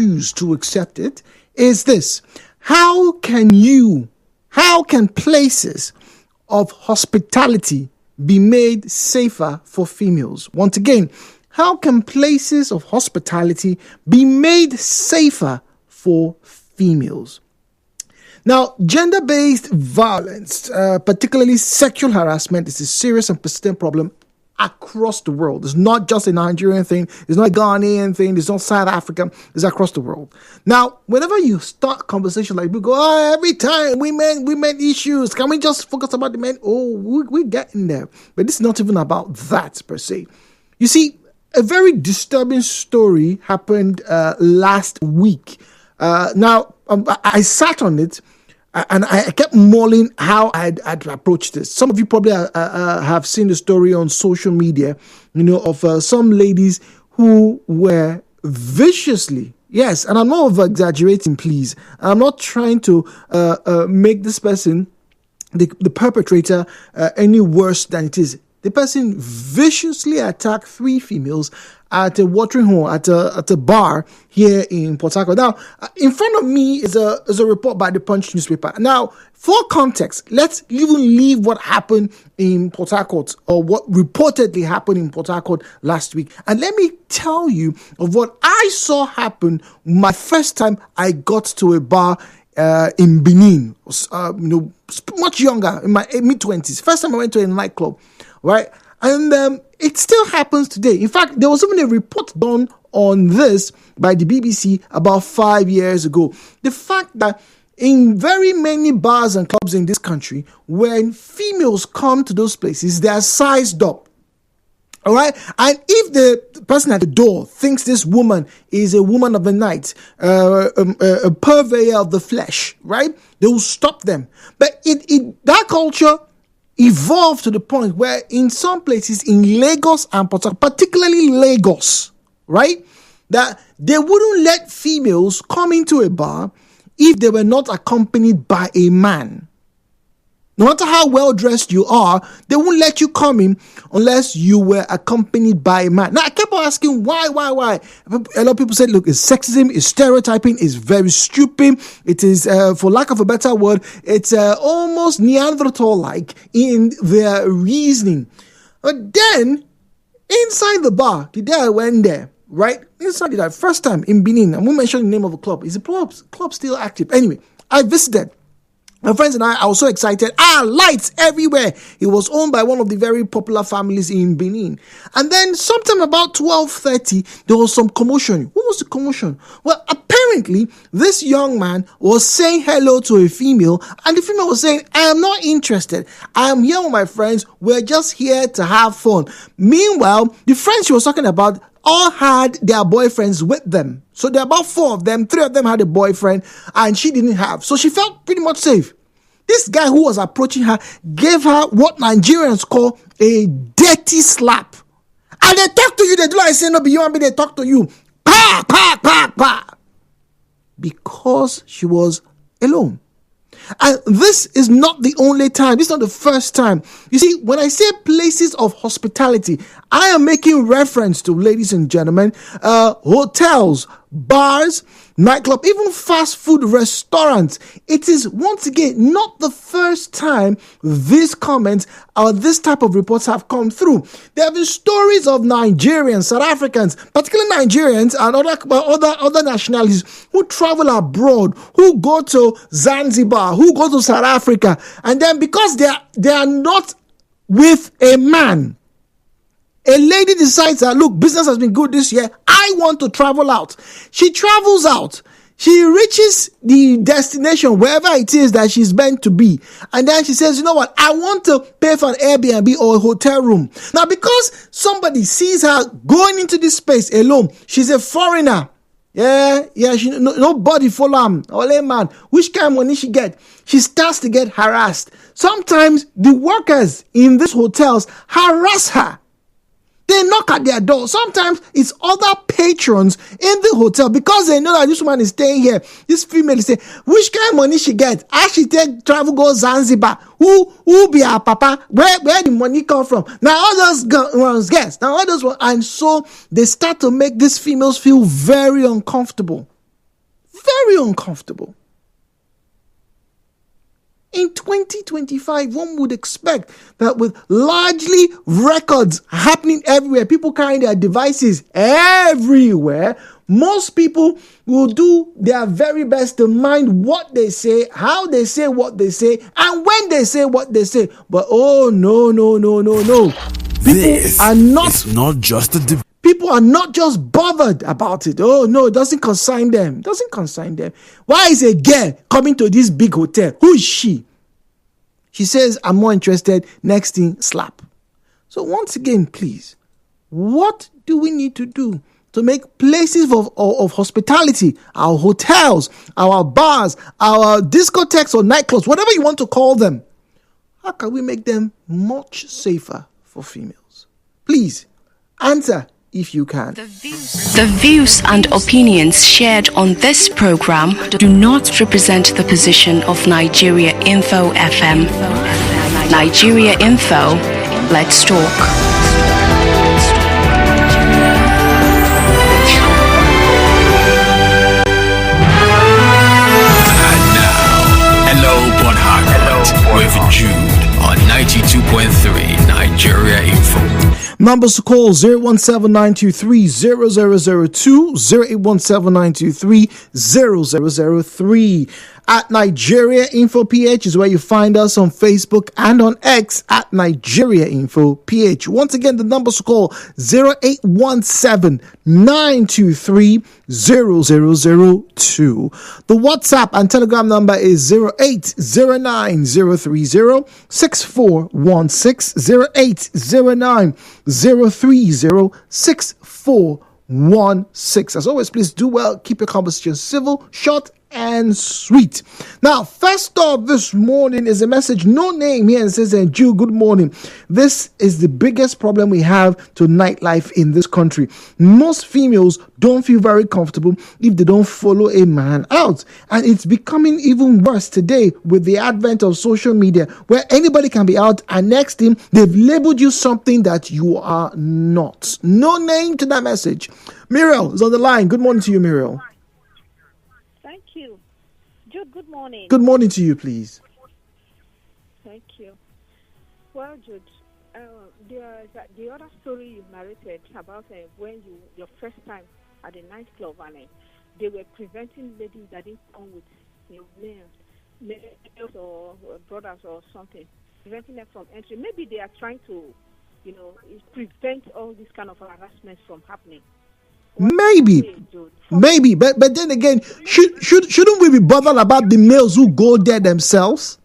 choose to accept it, is this. How can places of hospitality be made safer for females? Once again, how can places of hospitality be made safer for females? Now, gender-based violence, particularly sexual harassment, is a serious and persistent problem across the world. It's not just a Nigerian thing. It's not a Ghanaian thing. It's not South Africa. It's across the world. Now, whenever you start conversation like people go, every time women issues, can we just focus about the men? Oh, we're getting there. But this is not even about that per se. You see, a very disturbing story happened last week. I sat on it and I kept mulling how I'd approached this. Some of you probably have seen the story on social media, of some ladies who were viciously, yes, and I'm not over-exaggerating, please. I'm not trying to make this person, the perpetrator, any worse than it is. The person viciously attacked 3 females at a watering hole, at a bar here in Port Harcourt. Now, in front of me is a report by the Punch newspaper. Now, for context, let's even leave what happened in Port Harcourt, or what reportedly happened in Port Harcourt last week. And let me tell you of what I saw happen my first time I got to a bar in Benin. Much younger, in my mid-20s. First time I went to a nightclub, right? And it still happens today. In fact, there was even a report done on this by the BBC about 5 years ago. The fact that in very many bars and clubs in this country, when females come to those places, they are sized up. All right. And if the person at the door thinks this woman is a woman of the night, a purveyor of the flesh, right, they will stop them. But that culture evolved to the point where in some places in Lagos and Port Harcourt, particularly Lagos, right, that they wouldn't let females come into a bar if they were not accompanied by a man. No matter how well dressed you are, they won't let you come in unless you were accompanied by a man. Now, I kept on asking why? A lot of people said, look, it's sexism, it's stereotyping, it's very stupid. It is, for lack of a better word, it's almost Neanderthal-like in their reasoning. But then, inside the bar, the day I went there, right, inside that first time in Benin, I won't mention the name of the club. Is the club still active? Anyway, I visited. My friends and I was so excited. Lights everywhere. It was owned by one of the very popular families in Benin. And then sometime about 12:30, there was some commotion. What was the commotion? Well, apparently, this young man was saying hello to a female, and the female was saying, I am not interested. I am here with my friends. We're just here to have fun. Meanwhile, the friends she was talking about all had their boyfriends with them. So there are about 4 of them. 3 of them had a boyfriend and she didn't have. So she felt pretty much safe. This guy who was approaching her gave her what Nigerians call a dirty slap. And they talk to you. They do like say no, but you want me, they talk to you. Pa, pa, pa, pa. Because she was alone. And this is not the only time. This is not the first time. You see, when I say places of hospitality, I am making reference to, ladies and gentlemen, hotels, bars, nightclub, even fast food restaurants. It is, once again, not the first time these comments or this type of reports have come through. There have been stories of Nigerians, South Africans, particularly Nigerians and other nationalities who travel abroad, who go to Zanzibar, who go to South Africa, and then because they are not with a man, a lady decides that, look, business has been good this year. I want to travel out. She travels out. She reaches the destination, wherever it is that she's meant to be. And then she says, you know what? I want to pay for an Airbnb or a hotel room. Now, because somebody sees her going into this space alone, she's a foreigner. Yeah, nobody follow him. Ole man, which kind of money she get? She starts to get harassed. Sometimes the workers in these hotels harass her. They knock at their door. Sometimes it's other patrons in the hotel because they know that this woman is staying here. This female is saying, which kind of money she get? As she take travel go Zanzibar. Who be her papa? Where the money come from? Now all those ones guess. Now all those ones, and so they start to make these females feel very uncomfortable. Very uncomfortable. In 2025, one would expect that with largely records happening everywhere, people carrying their devices everywhere, most people will do their very best to mind what they say, how they say what they say, and when they say what they say. But oh, no. People are not just bothered about it. Oh, no, it doesn't concern them. It doesn't concern them. Why is a girl coming to this big hotel? Who is she? She says, I'm more interested. Next thing, slap. So once again, please, what do we need to do to make places of hospitality, our hotels, our bars, our discotheques or nightclubs, whatever you want to call them, how can we make them much safer for females? Please, answer if you can. The views and opinions shared on this program do not represent the position of Nigeria Info FM. Nigeria Info, let's talk. Hello, Port Harcourt, with Jude on 92.3 Nigeria Info. Numbers to call 017-923-0002, 0817923-0003. At Nigeria Info PH is where you find us on Facebook and on X at Nigeria Info PH. Once again, the numbers to call 0817923-0002. The WhatsApp and Telegram number is 0809-030-6416, 0809-030-6416. As always, please do well. Keep your conversation civil, short, and sweet. Now, first off this morning is a message, no name here, and says, Jew, good morning. This is the biggest problem we have to nightlife in this country. Most females don't feel very comfortable if they don't follow a man out. And it's becoming even worse today with the advent of social media, where anybody can be out and next thing, they've labeled you something that you are not. No name to that message. Muriel is on the line. Good morning to you, Muriel. Jude, good morning. Good morning to you, please. Thank you. Well, Jude, the other story you narrated about when your first time at the nightclub and they were preventing ladies that didn't come with males or brothers or something, preventing them from entering. Maybe they are trying to, prevent all this kind of harassment from happening. Maybe, but then again, shouldn't we be bothered about the males who go there themselves?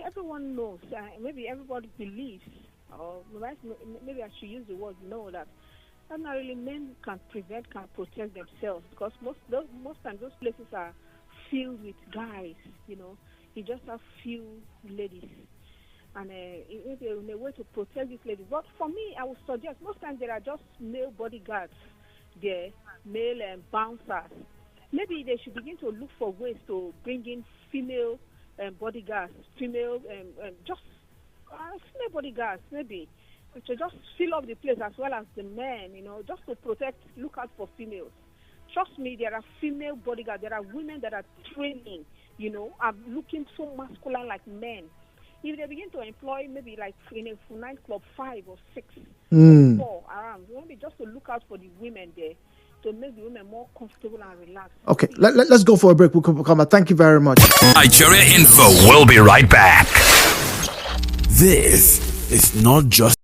Everyone knows. Maybe everybody believes, or maybe I should use the word know that ordinarily men can protect themselves, because most times those places are filled with guys. You just have few ladies. And in a way to protect these ladies. But for me, I would suggest most times there are just male bodyguards there, male bouncers. Maybe they should begin to look for ways to bring in female bodyguards, female bodyguards, maybe to just fill up the place as well as the men, just to look out for females. Trust me, there are female bodyguards, there are women that are training, are looking so masculine like men. If they begin to employ maybe like in a nightclub 5 or 6 or 4 around, maybe just to look out for the women there to make the women more comfortable and relaxed. Okay, let's go for a break. We'll come back. Thank you very much. Nigeria Info will be right back. This is not just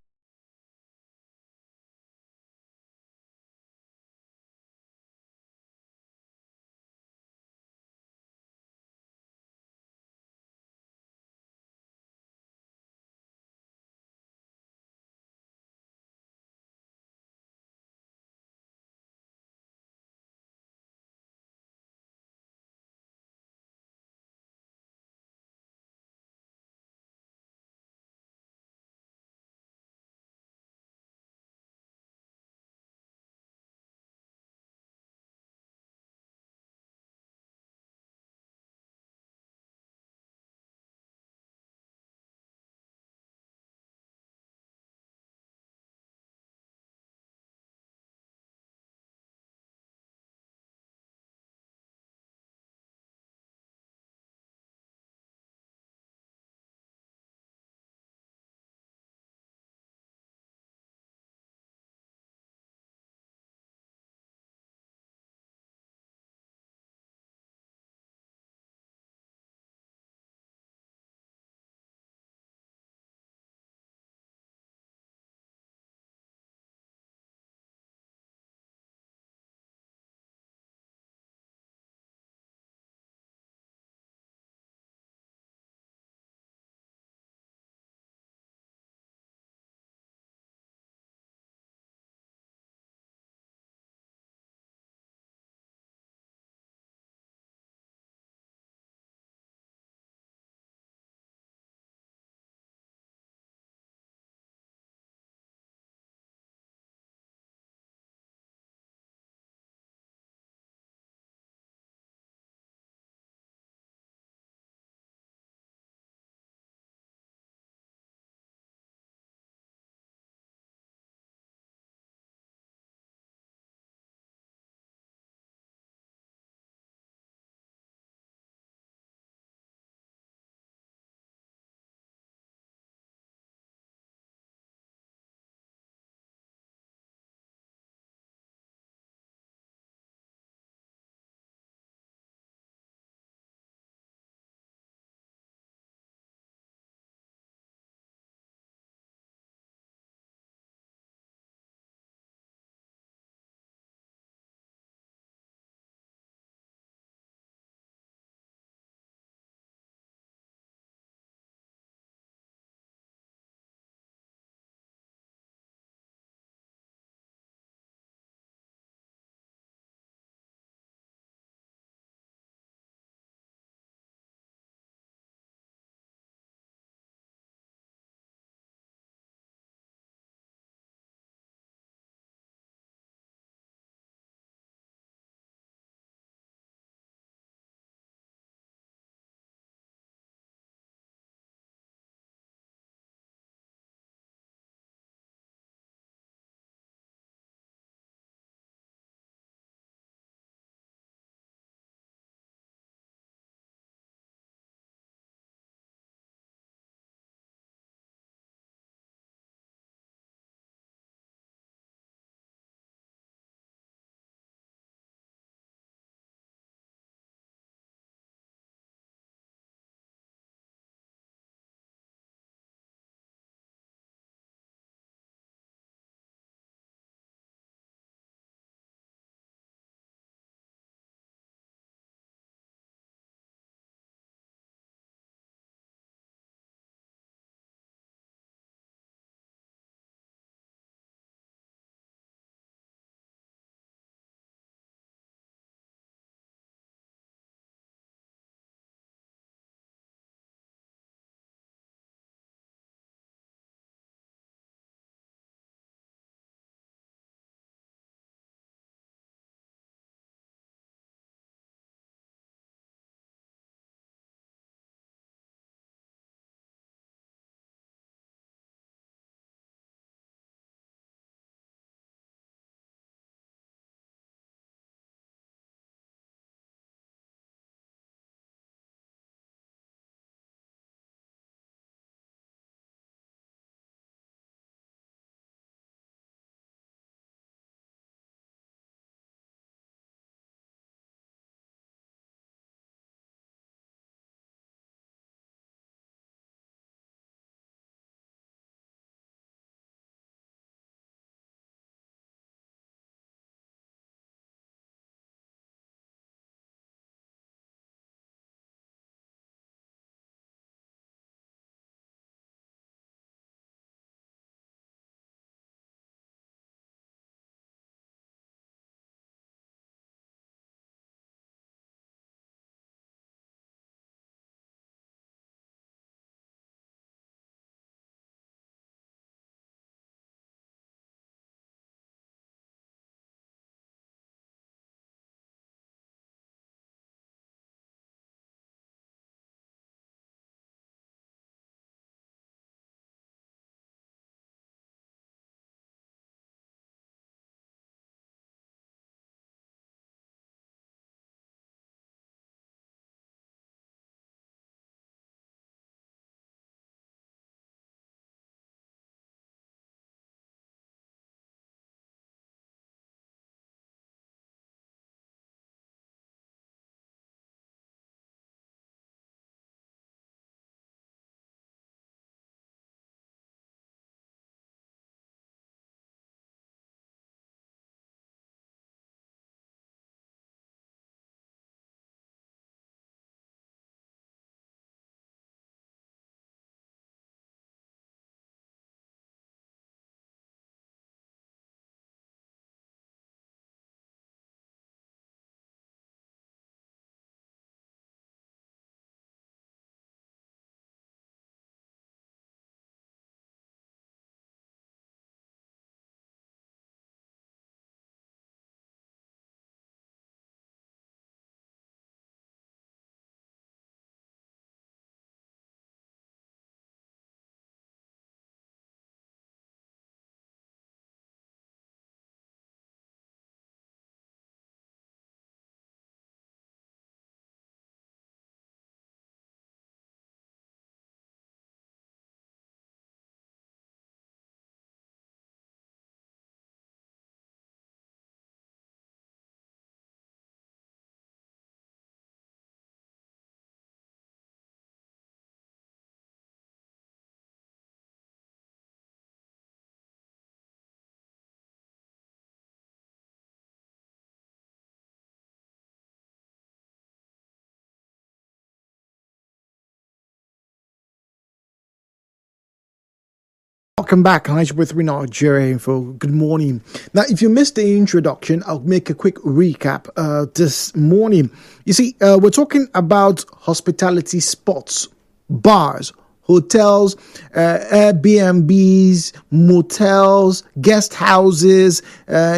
welcome back. 93 Nigeria Info. Good morning. Now, if you missed the introduction, I'll make a quick recap this morning. You see, we're talking about hospitality spots, bars, hotels, Airbnbs, motels, guest houses,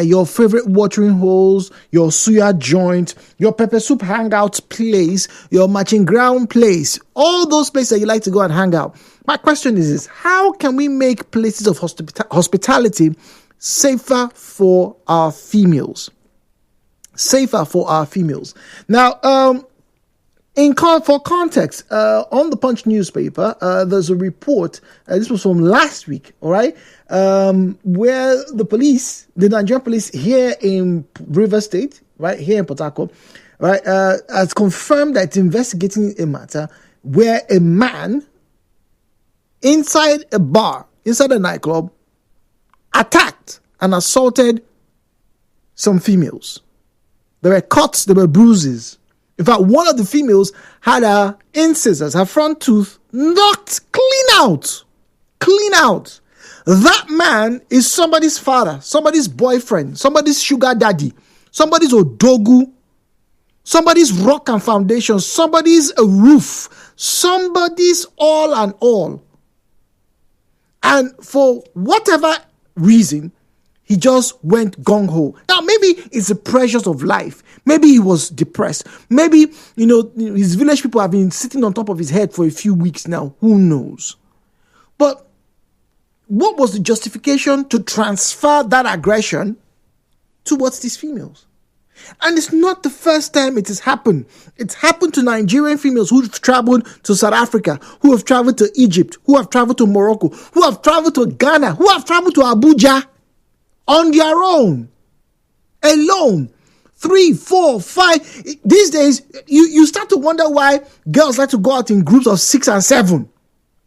your favorite watering holes, your suya joint, your pepper soup hangout place, your matching ground place, all those places that you like to go and hang out. My question is how can we make places of hospitality safer for our females? Safer for our females. Now, for context, on the Punch newspaper, there's a report, this was from last week, all right, where the Nigerian police here in River State, right, here in Port Harcourt, right, has confirmed that it's investigating a matter where a man inside a bar, inside a nightclub, attacked and assaulted some females. There were cuts, there were bruises. In fact, one of the females had her incisors, her front tooth, knocked clean out. Clean out. That man is somebody's father, somebody's boyfriend, somebody's sugar daddy, somebody's odogu, somebody's rock and foundation, somebody's a roof, somebody's all and all. And for whatever reason, he just went gung-ho. Now, maybe it's the pressures of life. Maybe he was depressed. Maybe, his village people have been sitting on top of his head for a few weeks now. Who knows? But what was the justification to transfer that aggression towards these females? And it's not the first time it has happened. It's happened to Nigerian females who've traveled to South Africa, who have traveled to Egypt, who have traveled to Morocco, who have traveled to Ghana, who have traveled to Abuja on their own, alone. 3, 4, 5. These days, you start to wonder why girls like to go out in groups of 6 and 7.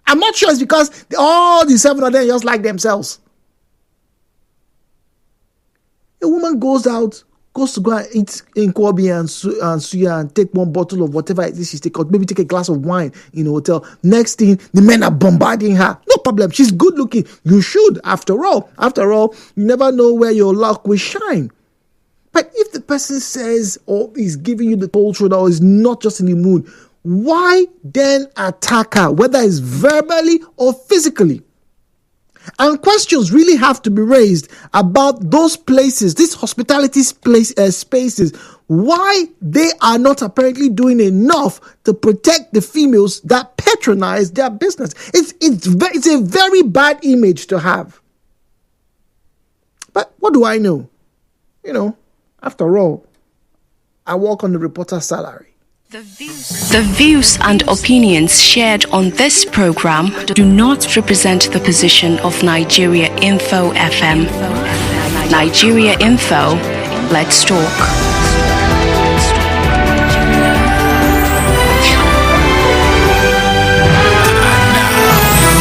I'm not sure it's because all the 7 of them just like themselves. A woman goes to go and eat in Kwabi and suya and take one bottle of whatever it is she's taking, or maybe take a glass of wine in a hotel. Next thing, the men are bombarding her. No problem. She's good looking. You should, after all. After all, you never know where your luck will shine. But if the person says or is giving you the cold shoulder or is not just in the mood, why then attack her, whether it's verbally or physically? And questions really have to be raised about those places, these hospitality spaces, why they are not apparently doing enough to protect the females that patronize their business. It's a very bad image to have. But what do I know? After all, I work on the reporter's salary. The views and opinions shared on this program do not represent the position of Nigeria Info FM. Nigeria Info, let's talk.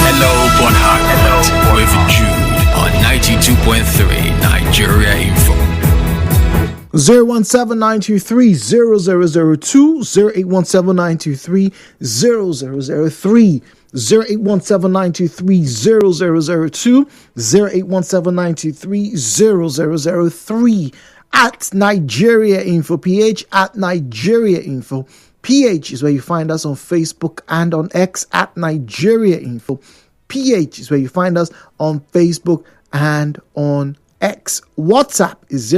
Hello, Port Harcourt, with Jude on 92.3 Nigeria Info. 017-923-0002, 0817923-0003, 0817923-0002, 0817923-0003, at Nigeria Info PH, at Nigeria Info PH is where you find us on Facebook and on X, at Nigeria Info PH is where you find us on Facebook and on X. WhatsApp is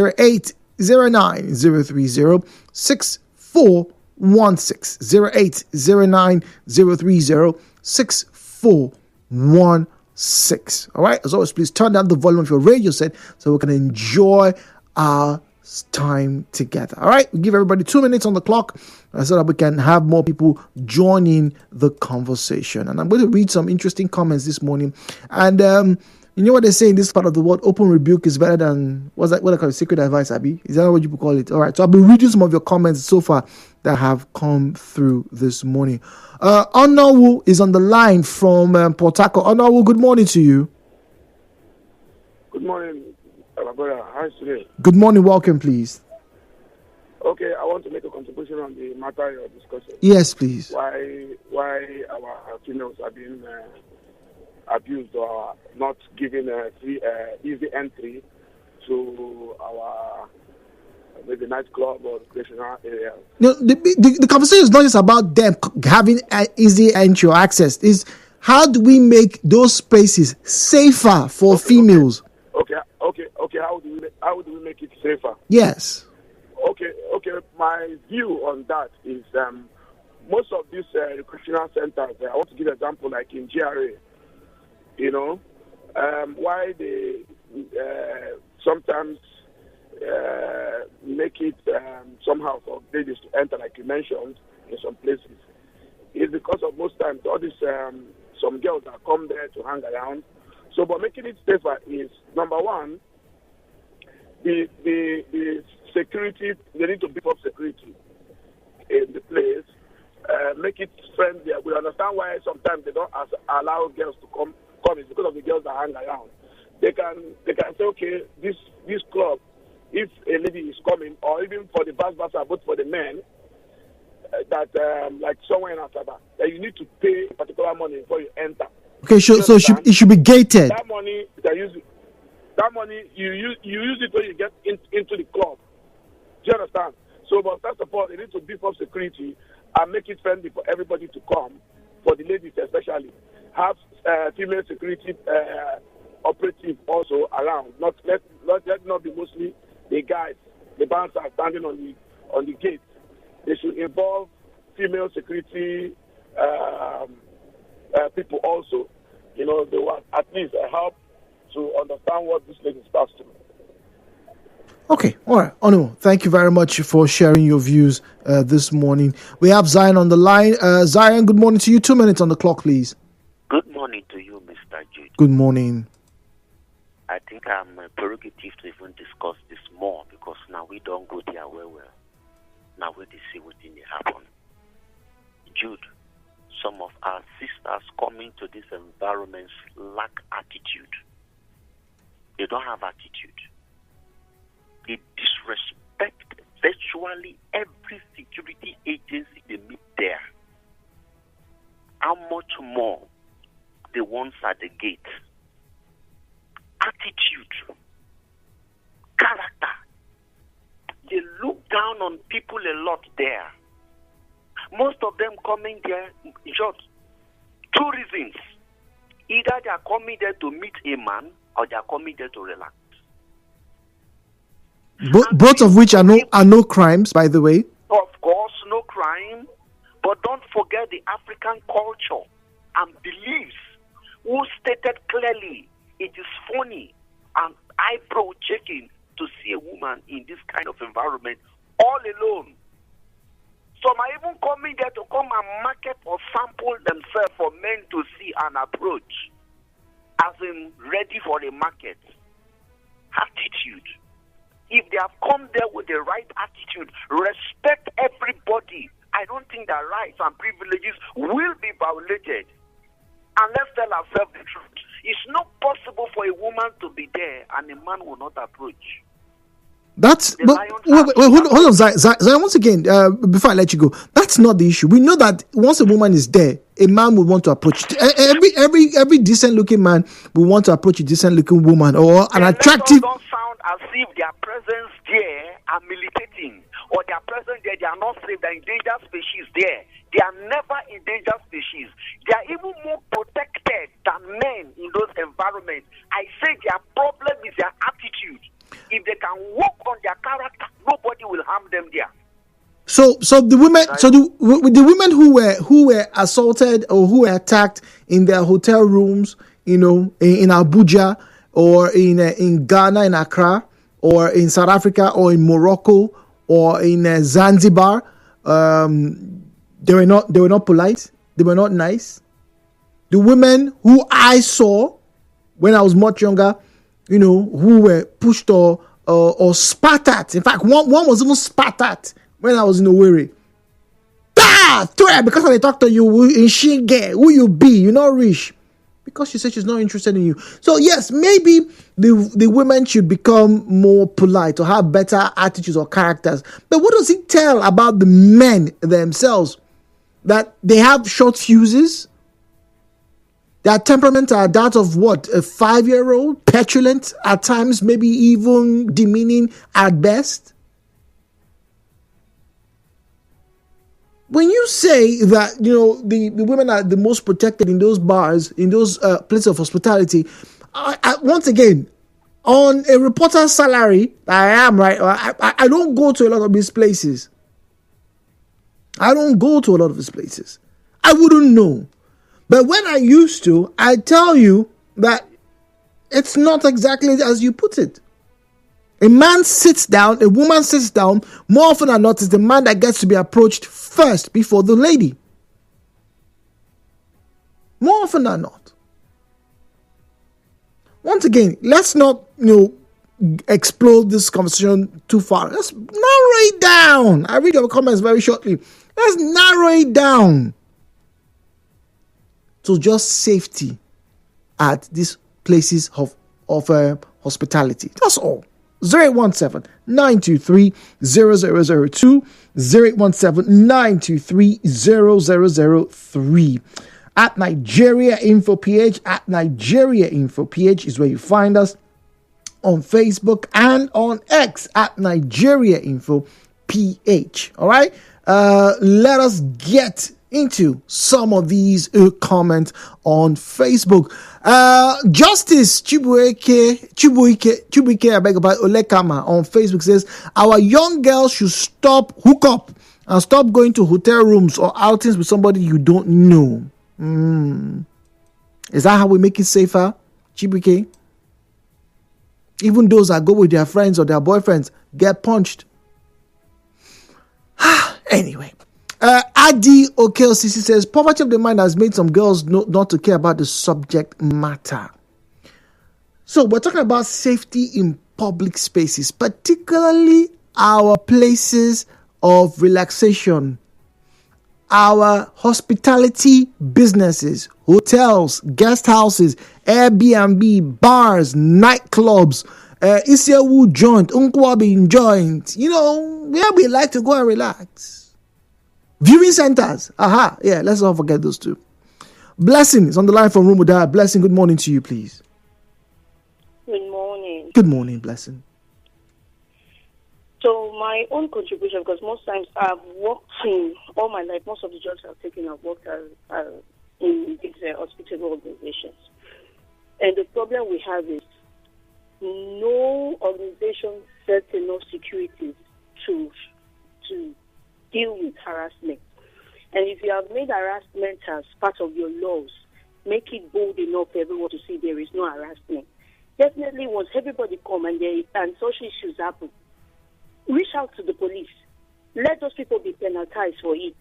0809-030-6416, 0809-030-6416. All right, as always, please turn down the volume of your radio set so we can enjoy our time together. All right, we give everybody 2 minutes on the clock so that we can have more people joining the conversation. And I'm going to read some interesting comments this morning. And you know what they say in this part of the world? Open rebuke is better than, what I call it, secret advice, Abby? Is that what you call it? All right, so I'll be reading some of your comments so far that have come through this morning. Onowu is on the line from Port Harcourt. Onowu, good morning to you. Good morning, brother. How is today? Good morning, welcome, please. Okay, I want to make a contribution on the matter you're discussing. Yes, please. Why our females are being abused or not given a free, easy entry to our maybe nightclub or recreational area. No, the conversation is not just about them having easy entry or access. Is how do we make those spaces safer for females? Okay. How do we make it safer? Yes. Okay. My view on that is most of these recreational centers. I want to give an example, like in GRA. Why they sometimes make it somehow for ladies to enter, like you mentioned, in some places, is because of most times all these some girls that come there to hang around. So, but making it safer is number one. The security, they need to beef up security in the place. Make it friendly. We understand why sometimes they don't allow girls to come. It's because of the girls that hang around. They can say, okay, this club, if a lady is coming, or even for the vice versa, but for the men, that like somewhere in Asaba, that you need to pay particular money before you enter. Okay, so it should be gated. That money you use it when you get into the club. Do you understand? So, but first of all, you need to beef up security and make it friendly for everybody to come, for the ladies especially. Have female security operative also around. Let not be mostly the guys, the bouncers standing on the gate. They should involve female security people also. They will at least help to understand what this lady is passed through. Okay, all right. Onu, thank you very much for sharing your views this morning. We have Zion on the line. Zion, good morning to you. 2 minutes on the clock, please. Good morning to you, Mr. Jude. Good morning. I think I'm prerogative to even discuss this more because now we don't go there well. Now we see what didn't happen. Jude, some of our sisters coming to these environments lack attitude. They don't have attitude. They disrespect virtually every security agency they meet there. How much more the ones at the gate? Attitude, character. They look down on people a lot there. Most of them coming there, just 2 reasons. Either they are coming there to meet a man or they are coming there to relax. Both of which are no crimes, by the way. Of course, no crime. But don't forget the African culture and beliefs, who stated clearly it is funny and eyebrow-checking to see a woman in this kind of environment all alone. Some are even coming there to come and market or sample themselves for men to see and approach, as in ready for the market. Attitude. If they have come there with the right attitude, respect everybody, I don't think that rights and privileges will be violated. And let's tell ourselves the truth. It's not possible for a woman to be there and a man will not approach. Hold on, Zion, once again, before I let you go, that's not the issue. We know that once a woman is there, a man will want to approach. Every decent-looking man will want to approach a decent-looking woman or an attractive. Don't sound as if their presence there are militating, or their presence there, they are not safe. They are endangered species there. They are never endangered species. They are even more protected than men in those environments. I say their problem is their attitude. If they can work on their character, nobody will harm them there. So the women, the women who were assaulted or who were attacked in their hotel rooms, in Abuja or in Ghana, in Accra, or in South Africa, or in Morocco, or in Zanzibar, they were not polite. They were not nice. The women who I saw when I was much younger, who were pushed or spat at. In fact, one was even spat at when I was in Owerri. Because I talk to you in Shinge, who you be? You're not rich. Because she said she's not interested in you. So yes, maybe the women should become more polite or have better attitudes or characters. But what does it tell about the men themselves? That they have short fuses? Their temperament are that of what? A 5-year-old, petulant at times, maybe even demeaning at best. When you say that, the women are the most protected in those bars, in those places of hospitality, I once again, on a reporter's salary, I am, right? I don't go to a lot of these places. I wouldn't know. But when I used to, I tell you that it's not exactly as you put it. A man sits down, a woman sits down, more often than not, it's the man that gets to be approached first before the lady. More often than not. Once again, let's not, explode this conversation too far. Let's narrow it down. I read your comments very shortly. Let's narrow it down to just safety at these places of hospitality. That's all. 017-923-0002, 017-923-0003. At Nigeria Info PH, is where you find us on Facebook and on X at Nigeria Info PH. All right. Let us get into some of these comments on Facebook. Justice Chibuike, I beg about Olekama on Facebook says, our young girls should stop hook up and stop going to hotel rooms or outings with somebody you don't know. Is that how we make it safer, Chibuike? Even those that go with their friends or their boyfriends get punched. Anyway. Adi Okelcc says, poverty of the mind has made some girls not to care about the subject matter. So we're talking about safety in public spaces, particularly our places of relaxation, our hospitality businesses, hotels, guest houses, Airbnb, bars, nightclubs, Isiawu joint, Unkwabi joint, where we like to go and relax. Viewing centers. Let's not forget those two. Blessing is on the line from Rumudaya. Blessing, good morning to you, please. Good morning. Good morning, Blessing. So my own contribution, because most times I've worked in all my life, most of the jobs I've taken, I've worked in these hospitable organizations. And the problem we have is no organization sets enough security to deal with harassment. And if you have made harassment as part of your laws, make it bold enough for everyone to see there is no harassment. Definitely, once everybody come and social issues happen, reach out to the police. Let those people be penalized for it.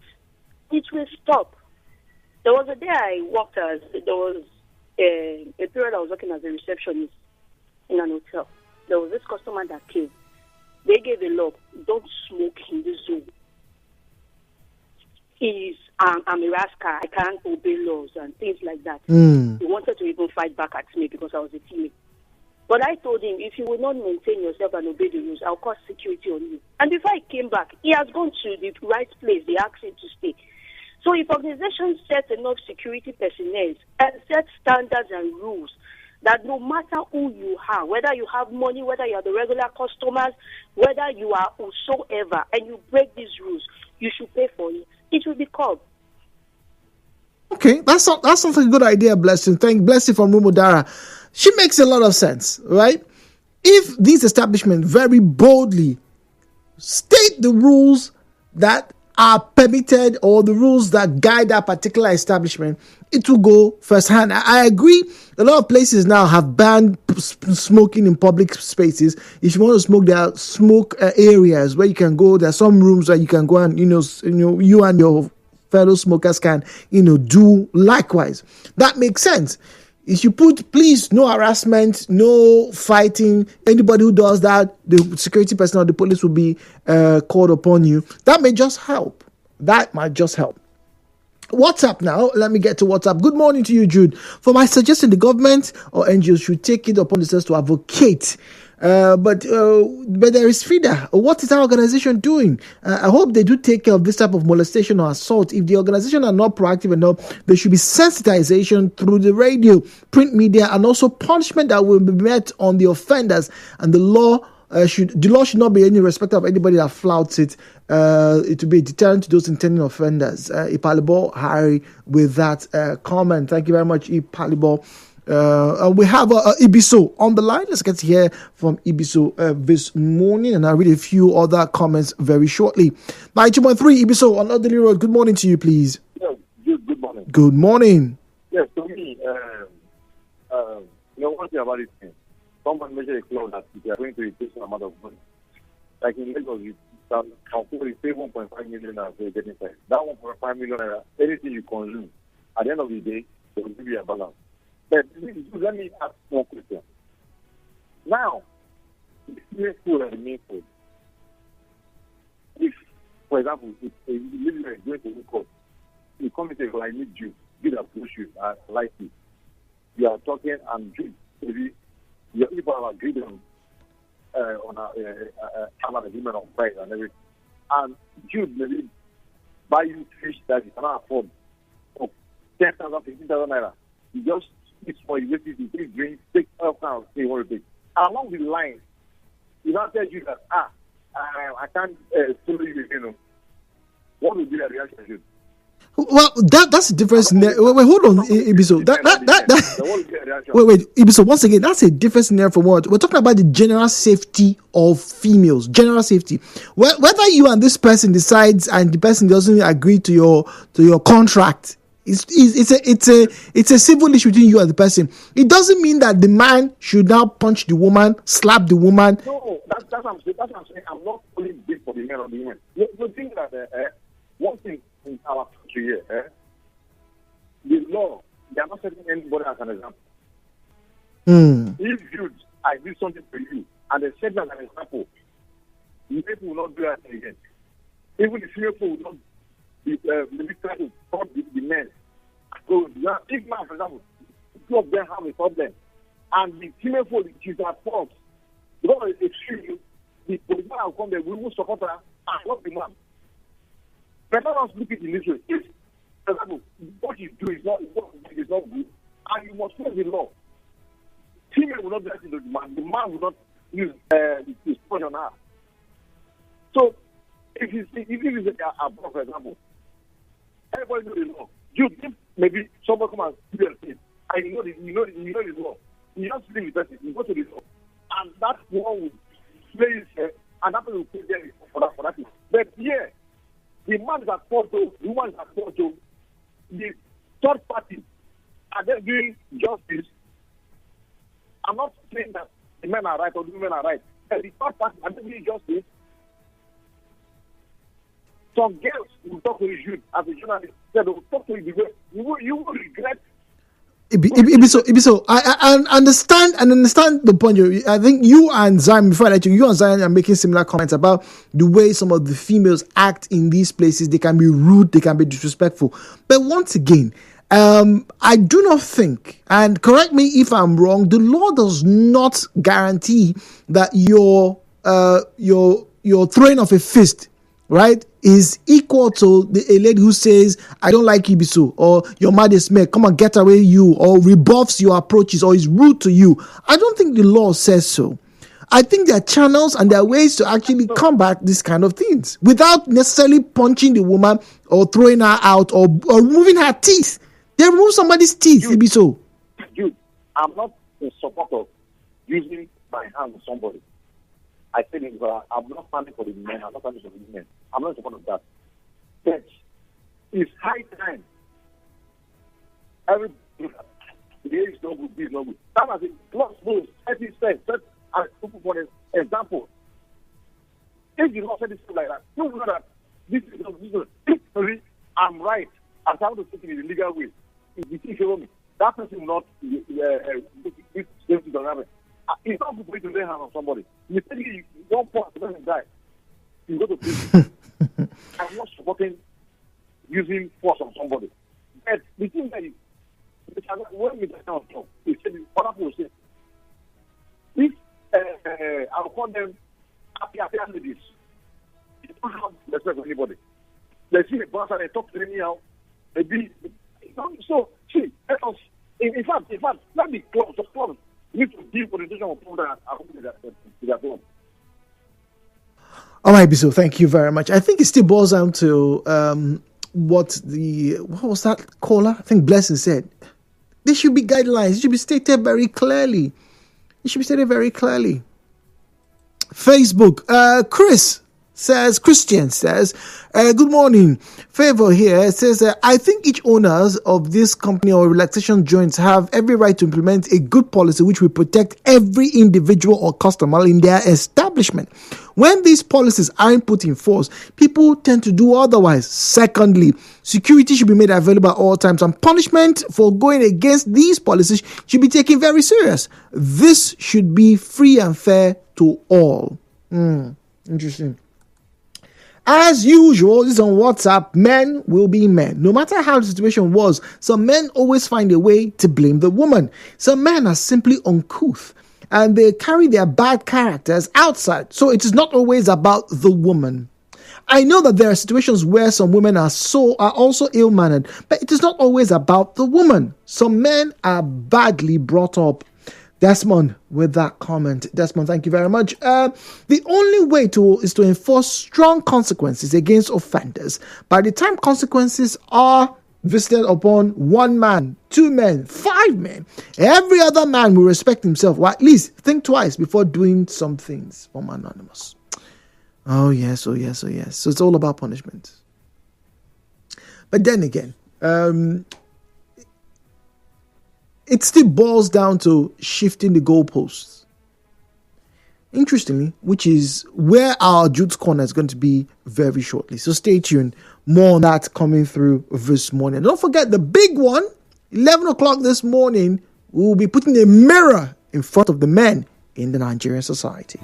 It will stop. There was a day I worked there was a period I was working as a receptionist in an hotel. There was this customer that came. They gave a law, don't smoke in the zone. I'm a rascal, I can't obey laws and things like that. He wanted to even fight back at me because I was a female. But I told him, if you will not maintain yourself and obey the rules, I'll call security on you. And before I came back, he has gone to the right place they asked him to stay. So if organizations set enough security personnel and set standards and rules that no matter who you are, whether you have money, whether you are the regular customers, whether you are whosoever, and you break these rules, you should pay for it. It will be called. Okay, that sounds like a good idea, Blessing. Blessing from Rumudara. She makes a lot of sense, right? If these establishments very boldly state the rules that are permitted or the rules that guide that particular establishment, it will go firsthand. I agree. A lot of places now have banned smoking in public spaces. If you want to smoke, there are smoke areas where you can go. There are some rooms where you can go and you and your fellow smokers can do likewise. That makes sense. If you put, please, no harassment, no fighting, anybody who does that, the security personnel, the police will be called upon you. That may just help. That might just help. WhatsApp now. Let me get to WhatsApp. Good morning to you, Jude. For my suggestion, the government or NGOs should take it upon themselves to advocate But there is FIDA. What is our organization doing? I hope they do take care of this type of molestation or assault. If the organization are not proactive enough, there should be sensitization through the radio, print media, and also punishment that will be met on the offenders. And the law should not be any respect of anybody that flouts it. It will be a deterrent to those intending offenders. Ipalibo Harry with that comment. Thank you very much, Ipalibo. We have Ibiso on the line. Let's get to hear from Ibiso this morning, and I'll read a few other comments very shortly. 92.3 Ibiso on Odili Road. Good morning to you, please. Yes, good morning. Good morning. Yes, to me, one thing about this thing, someone measure a cloud that they are going to take some amount of money. Like in Lagos, you can probably pay 1.5 million naira for getting inside. That 1.5 million naira, anything you consume, at the end of the day, they will give you a balance. But let me ask one question. Now, the main food and the main food. If, for example, if a individual is going to look up, you come and say, well, I need you, that push you, I like it. You are talking and drink. Maybe your people have agreed on an agreement on price and everything. And Jude maybe buy you fish that you cannot afford for 10,000, 15,000 naira. You just eat for you, you take drinks, take all kinds of things, what you take. Along the line, you don't tell you that, I can't follow you, What will be the reaction, Jude? Well, that's a different scenario. Wait, hold on, Ibiso. Wait, Ibiso. Once again, that's a different scenario from what we're talking about. The general safety of females, general safety. Whether you and this person decides and the person doesn't agree to your contract, it's a civil issue between you and the person. It doesn't mean that the man should now punch the woman, slap the woman. No, that's what I'm saying. I'm not only big for the men or the women. You think that one thing in our country here, the law, they are not setting anybody as an example. If I did something for you, and they set that as an example, the people will not do that again. Even the female people will not maybe try to stop the men. So, if now, for example, two of them have a problem, and the female people is at fault, because it's true, the police will come there, we will support her, and not the man. But let us look at it in this way. If, for example, what you do is not good, and you must follow the law. Female will not do that to the man. The man will not use his punch on her. So, if it's a above, for example, everybody knows the law. You think maybe somebody come and do your thing, and you know the law. You just leave the person, you go to the law, and that one will play his head, and that person will pay there for that thing. But yeah. The man is at fault, the woman is at fault, the third party are they doing justice? I'm not saying that the men are right or the women are right. But the third party are they doing justice? Some girls will talk to you as a journalist. They will talk to you the way you will regret. Ibiso, I understand the point. I think you and Zion, before I let you and Zion are making similar comments about the way some of the females act in these places. They can be rude, they can be disrespectful. But once again, I do not think, and correct me if I'm wrong, the law does not guarantee that your throwing of a fist, right, is equal to a lady who says, I don't like Ibiso, or your mad is me, come and get away you, or rebuffs your approaches, or is rude to you. I don't think the law says so. I think there are channels and there are ways to actually combat these kind of things without necessarily punching the woman or throwing her out or removing her teeth. They remove somebody's teeth, Ibiso. Dude, I'm not in support of using my hand on somebody. I said I'm not standing for the men, I'm not standing for the women. I'm not in support of that. But it's high time. Every day is not good, this is not good. That was a lot of 30 cents. For an example, if you not say this like that, you know that this is not good. I'm right. I'm trying to take it in the legal way. If you think you me, that person will not it's not good for you to lay hands on somebody. You say you don't want the person die. You go to prison. I'm not supporting using force on somebody. But the thing that is, when we get down, he said, other people say, if I'll call them happy ladies. They don't have respect for anybody. They see a boss and they talk to them now. Maybe, so, see, let us, in fact, let me close. We need to deal with the situation of people that are hoping that they are home. All right, Biso, thank you very much. I think it still boils down to what was that caller? I think Blessing said. There should be guidelines. It should be stated very clearly. Facebook, Christian says, good morning. Favor here says, I think each owners of this company or relaxation joints have every right to implement a good policy which will protect every individual or customer in their establishment. When these policies aren't put in force, people tend to do otherwise. Secondly, security should be made available at all times, and punishment for going against these policies should be taken very serious. This should be free and fair to all. Interesting. As usual, this is on WhatsApp. Men will be men. No matter how the situation was, some men always find a way to blame the woman. Some men are simply uncouth and they carry their bad characters outside. So it is not always about the woman. I know that there are situations where some women are also ill-mannered, but it is not always about the woman. Some men are badly brought up. Desmond, with that comment. Desmond, thank you very much. The only way is to enforce strong consequences against offenders. By the time consequences are visited upon one man, 2 men, 5 men, every other man will respect himself, or at least think twice before doing some things. From Anonymous. Oh yes. So it's all about punishment. But then again, it still boils down to shifting the goalposts. Interestingly, which is where our Jude's Corner is going to be very shortly. So stay tuned. More on that coming through this morning. Don't forget the big one, 11 o'clock this morning, we will be putting a mirror in front of the men in the Nigerian society.